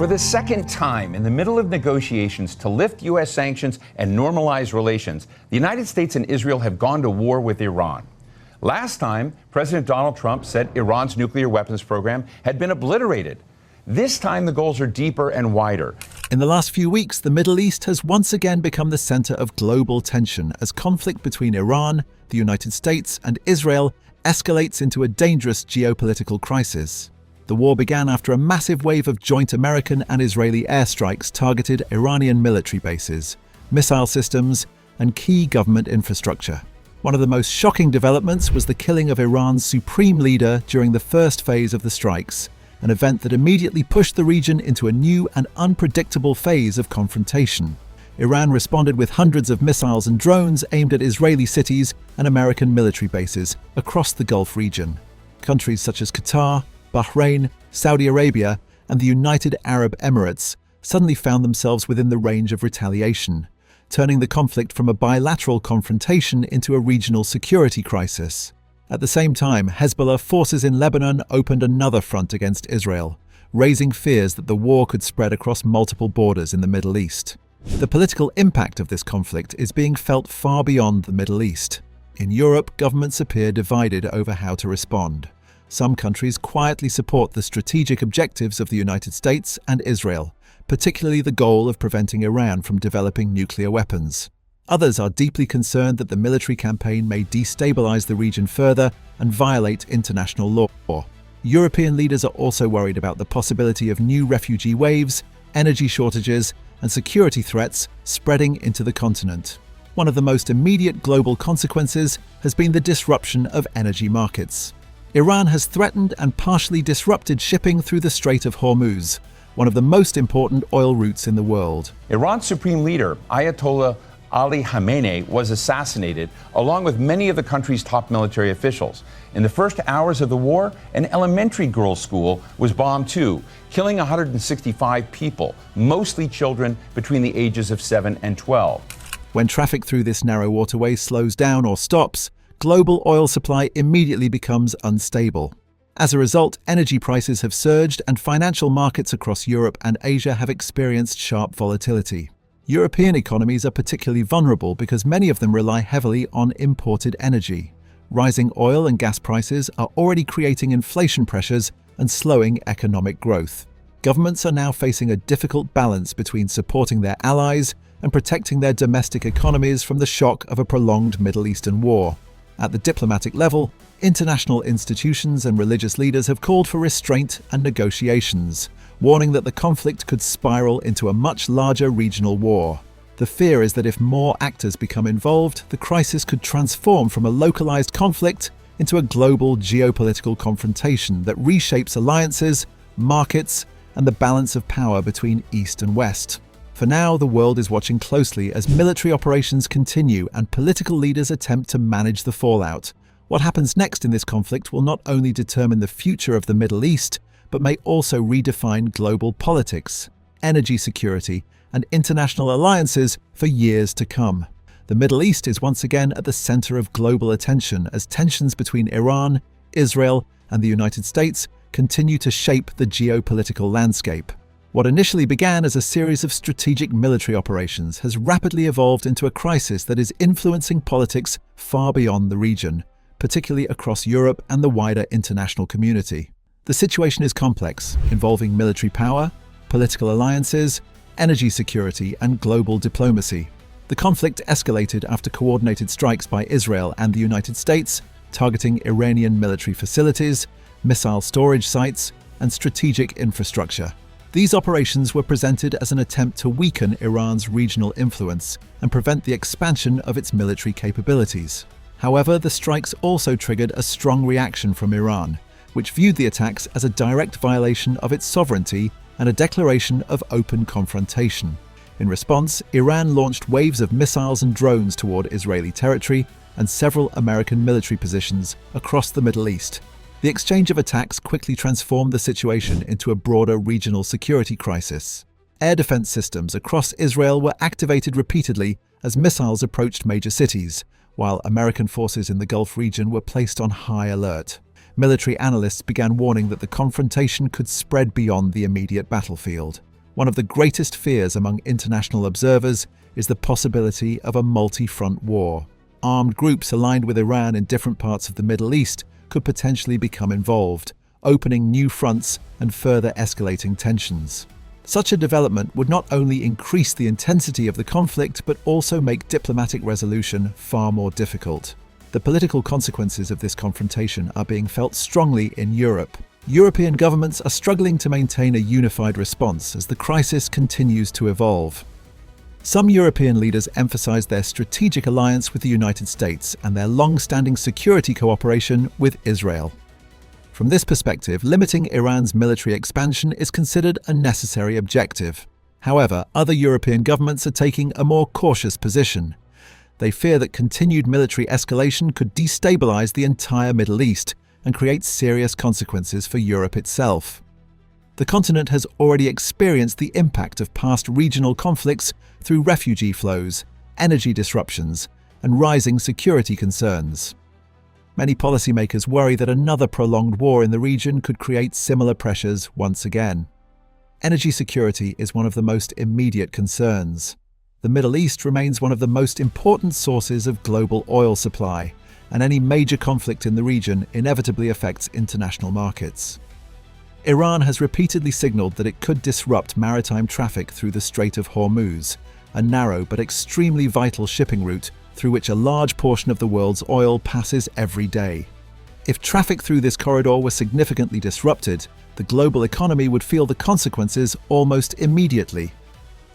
For the second time in the middle of negotiations to lift U.S. sanctions and normalize relations, the United States and Israel have gone to war with Iran. Last time, President Donald Trump said Iran's nuclear weapons program had been obliterated. This time, the goals are deeper and wider. In the last few weeks, the Middle East has once again become the center of global tension as conflict between Iran, the United States, and Israel escalates into a dangerous geopolitical crisis. The war began after a massive wave of joint American and Israeli airstrikes targeted Iranian military bases, missile systems, and key government infrastructure. One of the most shocking developments was the killing of Iran's supreme leader during the first phase of the strikes, an event that immediately pushed the region into a new and unpredictable phase of confrontation. Iran responded with hundreds of missiles and drones aimed at Israeli cities and American military bases across the Gulf region. Countries such as Qatar, Bahrain, Saudi Arabia, and the United Arab Emirates suddenly found themselves within the range of retaliation, turning the conflict from a bilateral confrontation into a regional security crisis. At the same time, Hezbollah forces in Lebanon opened another front against Israel, raising fears that the war could spread across multiple borders in the Middle East. The political impact of this conflict is being felt far beyond the Middle East. In Europe, governments appear divided over how to respond. Some countries quietly support the strategic objectives of the United States and Israel, particularly the goal of preventing Iran from developing nuclear weapons. Others are deeply concerned that the military campaign may destabilize the region further and violate international law. European leaders are also worried about the possibility of new refugee waves, energy shortages, and security threats spreading into the continent. One of the most immediate global consequences has been the disruption of energy markets. Iran has threatened and partially disrupted shipping through the Strait of Hormuz, one of the most important oil routes in the world. Iran's supreme leader, Ayatollah Ali Khamenei, was assassinated, along with many of the country's top military officials. In the first hours of the war, an elementary girls' school was bombed too, killing 165 people, mostly children between the ages of 7 and 12. When traffic through this narrow waterway slows down or stops, global oil supply immediately becomes unstable. As a result, energy prices have surged and financial markets across Europe and Asia have experienced sharp volatility. European economies are particularly vulnerable because many of them rely heavily on imported energy. Rising oil and gas prices are already creating inflation pressures and slowing economic growth. Governments are now facing a difficult balance between supporting their allies and protecting their domestic economies from the shock of a prolonged Middle Eastern war. At the diplomatic level, international institutions and religious leaders have called for restraint and negotiations, warning that the conflict could spiral into a much larger regional war. The fear is that if more actors become involved, the crisis could transform from a localized conflict into a global geopolitical confrontation that reshapes alliances, markets, and the balance of power between East and West. For now, the world is watching closely as military operations continue and political leaders attempt to manage the fallout. What happens next in this conflict will not only determine the future of the Middle East, but may also redefine global politics, energy security, and international alliances for years to come. The Middle East is once again at the center of global attention as tensions between Iran, Israel, and the United States continue to shape the geopolitical landscape. What initially began as a series of strategic military operations has rapidly evolved into a crisis that is influencing politics far beyond the region, particularly across Europe and the wider international community. The situation is complex, involving military power, political alliances, energy security, and global diplomacy. The conflict escalated after coordinated strikes by Israel and the United States, targeting Iranian military facilities, missile storage sites, and strategic infrastructure. These operations were presented as an attempt to weaken Iran's regional influence and prevent the expansion of its military capabilities. However, the strikes also triggered a strong reaction from Iran, which viewed the attacks as a direct violation of its sovereignty and a declaration of open confrontation. In response, Iran launched waves of missiles and drones toward Israeli territory and several American military positions across the Middle East. The exchange of attacks quickly transformed the situation into a broader regional security crisis. Air defense systems across Israel were activated repeatedly as missiles approached major cities, while American forces in the Gulf region were placed on high alert. Military analysts began warning that the confrontation could spread beyond the immediate battlefield. One of the greatest fears among international observers is the possibility of a multi-front war. Armed groups aligned with Iran in different parts of the Middle East could potentially become involved, opening new fronts and further escalating tensions. Such a development would not only increase the intensity of the conflict but also make diplomatic resolution far more difficult. The political consequences of this confrontation are being felt strongly in Europe. European governments are struggling to maintain a unified response as the crisis continues to evolve. Some European leaders emphasize their strategic alliance with the United States and their long-standing security cooperation with Israel. From this perspective, limiting Iran's military expansion is considered a necessary objective. However, other European governments are taking a more cautious position. They fear that continued military escalation could destabilize the entire Middle East and create serious consequences for Europe itself. The continent has already experienced the impact of past regional conflicts through refugee flows, energy disruptions, and rising security concerns. Many policymakers worry that another prolonged war in the region could create similar pressures once again. Energy security is one of the most immediate concerns. The Middle East remains one of the most important sources of global oil supply, and any major conflict in the region inevitably affects international markets. Iran has repeatedly signaled that it could disrupt maritime traffic through the Strait of Hormuz, a narrow but extremely vital shipping route through which a large portion of the world's oil passes every day. If traffic through this corridor were significantly disrupted, the global economy would feel the consequences almost immediately.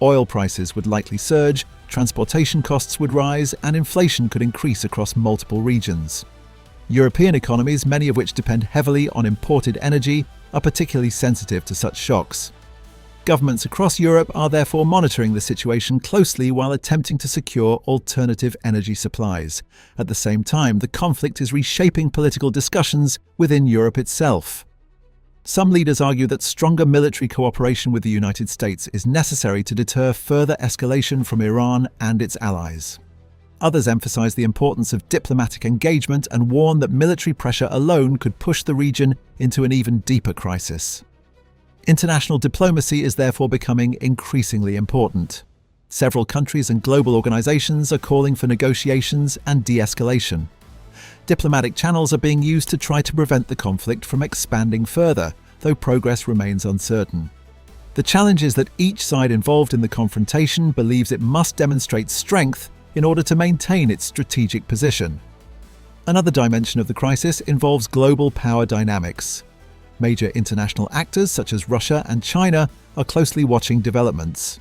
Oil prices would likely surge, transportation costs would rise, and inflation could increase across multiple regions. European economies, many of which depend heavily on imported energy, are particularly sensitive to such shocks. Governments across Europe are therefore monitoring the situation closely while attempting to secure alternative energy supplies. At the same time, the conflict is reshaping political discussions within Europe itself. Some leaders argue that stronger military cooperation with the United States is necessary to deter further escalation from Iran and its allies. Others emphasize the importance of diplomatic engagement and warn that military pressure alone could push the region into an even deeper crisis. International diplomacy is therefore becoming increasingly important. Several countries and global organizations are calling for negotiations and de-escalation. Diplomatic channels are being used to try to prevent the conflict from expanding further, though progress remains uncertain. The challenge is that each side involved in the confrontation believes it must demonstrate strength in order to maintain its strategic position. Another dimension of the crisis involves global power dynamics. Major international actors such as Russia and China are closely watching developments.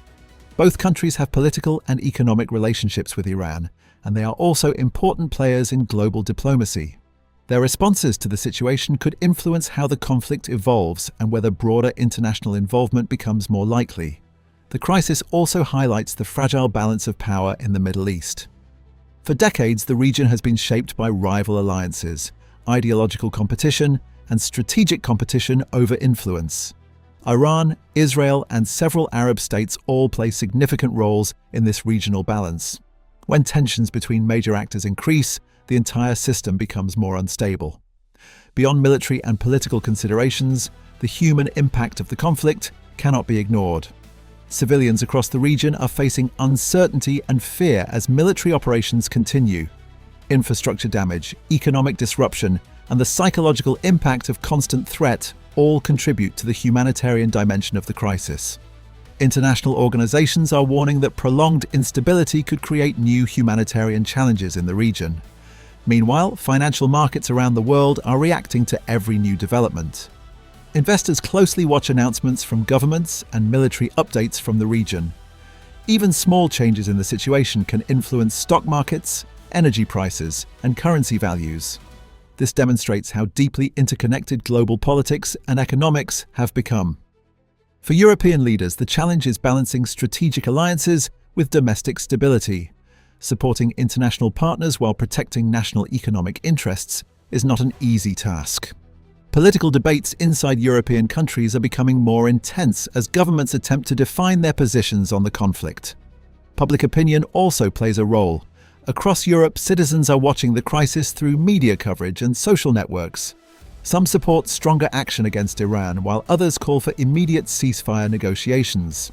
Both countries have political and economic relationships with Iran, and they are also important players in global diplomacy. Their responses to the situation could influence how the conflict evolves and whether broader international involvement becomes more likely. The crisis also highlights the fragile balance of power in the Middle East. For decades, the region has been shaped by rival alliances, ideological competition, and strategic competition over influence. Iran, Israel, and several Arab states all play significant roles in this regional balance. When tensions between major actors increase, the entire system becomes more unstable. Beyond military and political considerations, the human impact of the conflict cannot be ignored. Civilians across the region are facing uncertainty and fear as military operations continue. Infrastructure damage, economic disruption, and the psychological impact of constant threat all contribute to the humanitarian dimension of the crisis. International organizations are warning that prolonged instability could create new humanitarian challenges in the region. Meanwhile, financial markets around the world are reacting to every new development. Investors closely watch announcements from governments and military updates from the region. Even small changes in the situation can influence stock markets, energy prices, and currency values. This demonstrates how deeply interconnected global politics and economics have become. For European leaders, the challenge is balancing strategic alliances with domestic stability. Supporting international partners while protecting national economic interests is not an easy task. Political debates inside European countries are becoming more intense as governments attempt to define their positions on the conflict. Public opinion also plays a role. Across Europe, citizens are watching the crisis through media coverage and social networks. Some support stronger action against Iran, while others call for immediate ceasefire negotiations.